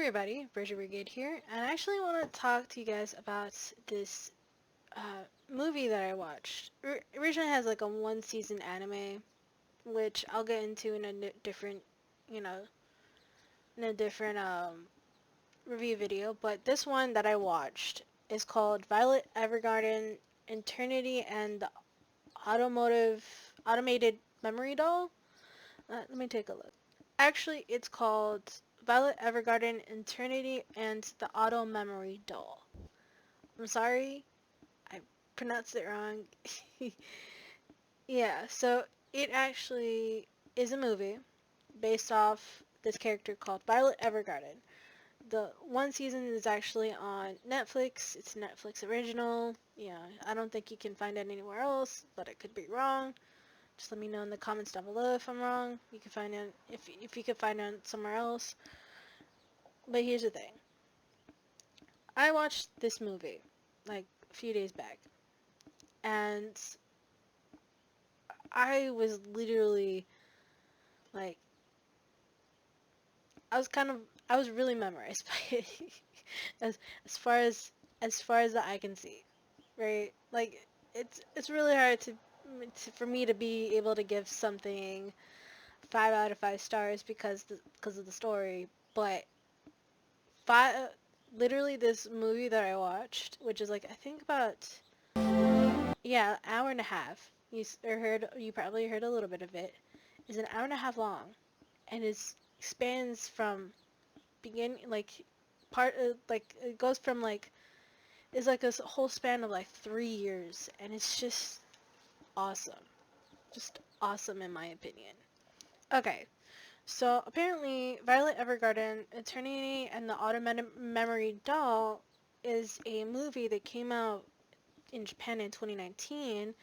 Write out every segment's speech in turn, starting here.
everybody, Bridget Brigade here, and I actually want to talk to you guys about this movie that I watched. Originally has like a one season anime, which I'll get into in a different, you know, in a different review video. But this one that I watched is called Violet Evergarden, Eternity and the Automated Memory Doll. Let me take a look. Actually, it's called Violet Evergarden, Eternity, and the Auto Memory Doll. I'm sorry, I pronounced it wrong. Yeah, so it actually is a movie based off this character called Violet Evergarden. The one season is actually on Netflix. It's a Netflix original. Yeah, I don't think you can find it anywhere else, but I could be wrong. Just let me know in the comments down below if I'm wrong. You can find it if you could find it somewhere else. But here's the thing. I watched this movie like a few days back, and I was literally like, I was really memorized by it, as as far as as far as the eye can see, right? Like it's really hard for me to be able to give something 5 out of 5 stars because of the story, but five literally this movie that I watched, which is like I think about yeah, hour and a half. You probably heard a little bit of it. Is an hour and a half long, and it spans from begin like part like it goes from like it's like a whole span of like 3 years, and it's just awesome in my opinion. Okay, so apparently Violet Evergarden, Eternity, and the Automatic Memory Doll is a movie that came out in Japan in 2019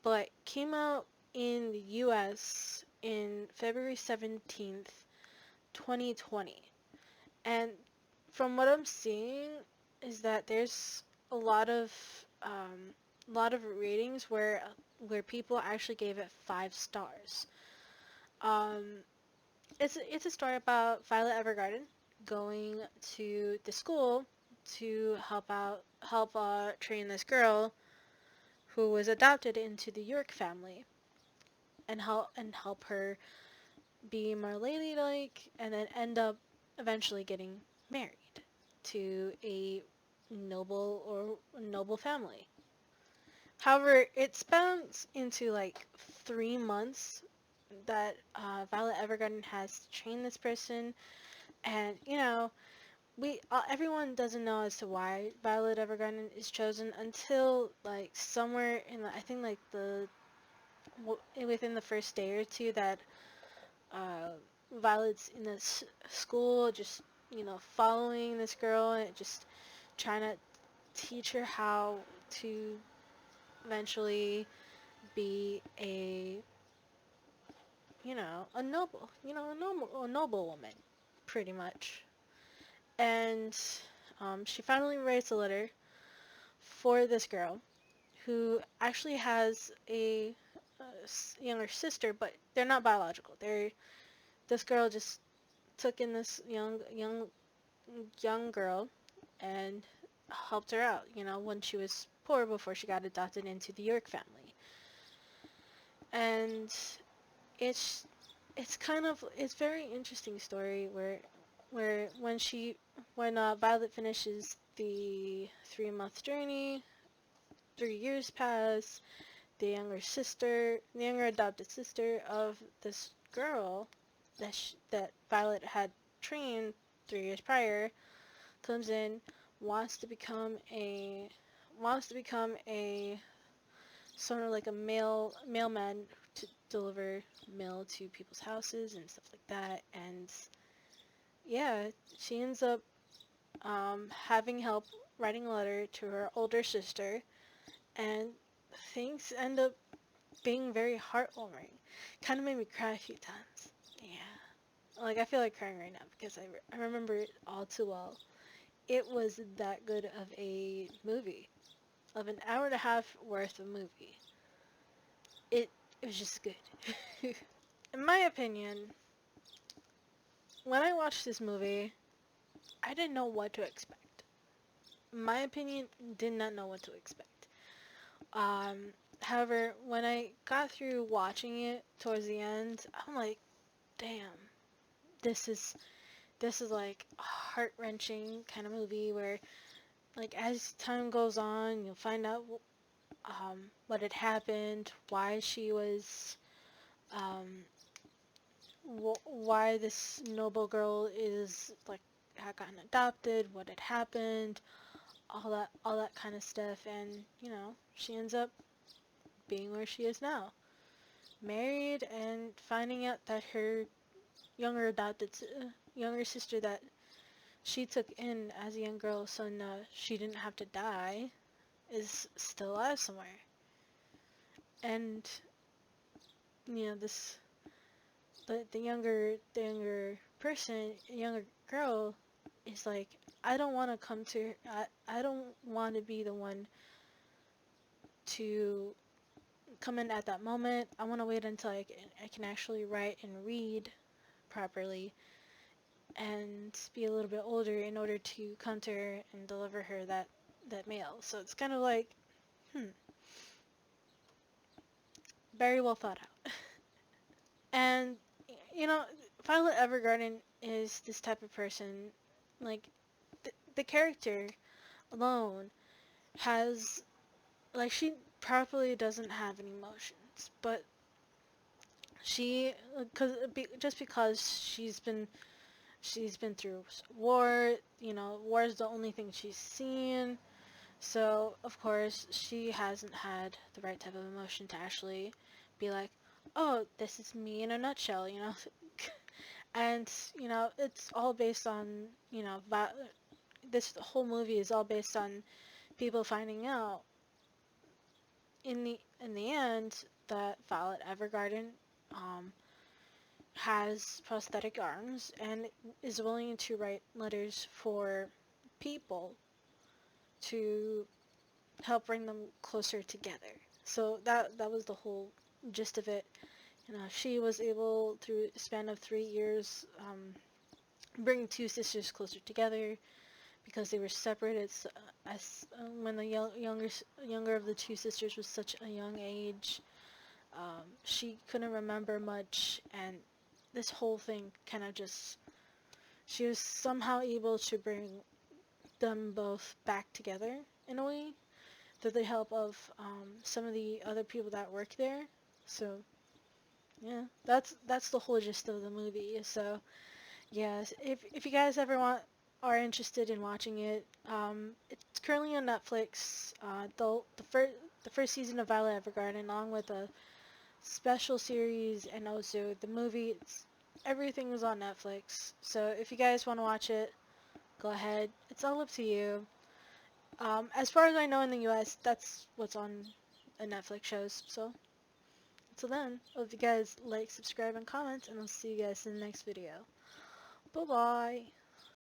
but came out in the US in February 17th, 2020. And from what I'm seeing is that there's a lot of ratings where people actually gave it 5 stars. Um, it's a story about Violet Evergarden going to the school to help train this girl who was adopted into the York family and help her be more ladylike and then end up eventually getting married to a noble family. However, it spans into like 3 months that Violet Evergarden has trained this person, and we everyone doesn't know as to why Violet Evergarden is chosen until like somewhere in I think like within the first day or two that uh, Violet's in this school, just following this girl and just trying to teach her how to eventually be a noble woman, pretty much. And she finally writes a letter for this girl who actually has a younger sister, but they're not biological. This girl just took in this young girl and helped her out, when she was poor before she got adopted into the York family. And it's it's very interesting story where when Violet finishes the 3 month journey, 3 years pass, the younger adopted sister of this girl that Violet had trained 3 years prior comes in, wants to become a wants to become a sort of like a mailman to deliver mail to people's houses and stuff like that. And yeah, she ends up having help writing a letter to her older sister, and things end up being very heartwarming. Kind of made me cry a few times. Yeah, like I feel like crying right now because I remember it all too well. It was that good of a movie, of an hour and a half worth of movie. It was just good. In my opinion, when I watched this movie, I didn't know what to expect. In my opinion, did not know what to expect. Um, However, when I got through watching it towards the end, I'm like, damn, this is like a heart-wrenching kind of movie where, like, as time goes on, you'll find out what had happened, why she was, um, why this noble girl is like had gotten adopted, what had happened, all that kind of stuff, and she ends up being where she is now, married, and finding out that her younger adopted younger sister that she took in as a young girl, so she didn't have to die, is still alive somewhere. And this the younger person, younger girl, is like, I don't want to come to I don't want to be the one to come in at that moment. I want to wait until I can actually write and read properly and be a little bit older in order to come to her and deliver her that mail. So it's kind of like, very well thought out. And you know, Violet Evergarden is this type of person. Like, the character alone has, like, she probably doesn't have any emotions, but she, just because she's been through war. War is the only thing she's seen. So of course she hasn't had the right type of emotion to actually be like, oh, this is me in a nutshell. And it's all based on, this whole movie is all based on people finding out in the end that Violet Evergarden um, has prosthetic arms and is willing to write letters for people to help bring them closer together. So that was the whole gist of it. She was able, through a span of 3 years, bring two sisters closer together because they were separated. As when the younger of the two sisters was such a young age, she couldn't remember much, and this whole thing kind of just, she was somehow able to bring them both back together in a way through the help of some of the other people that work there. So yeah, that's the whole gist of the movie. So yes, if you guys ever are interested in watching it, it's currently on Netflix. The first season of Violet Evergarden, along with a special series and also the movie, everything is on Netflix. So if you guys want to watch it, go ahead. It's all up to you. As far as I know, in the U.S., that's what's on the Netflix shows. So until then, hope you guys like, subscribe, and comment, and I'll see you guys in the next video. Bye bye.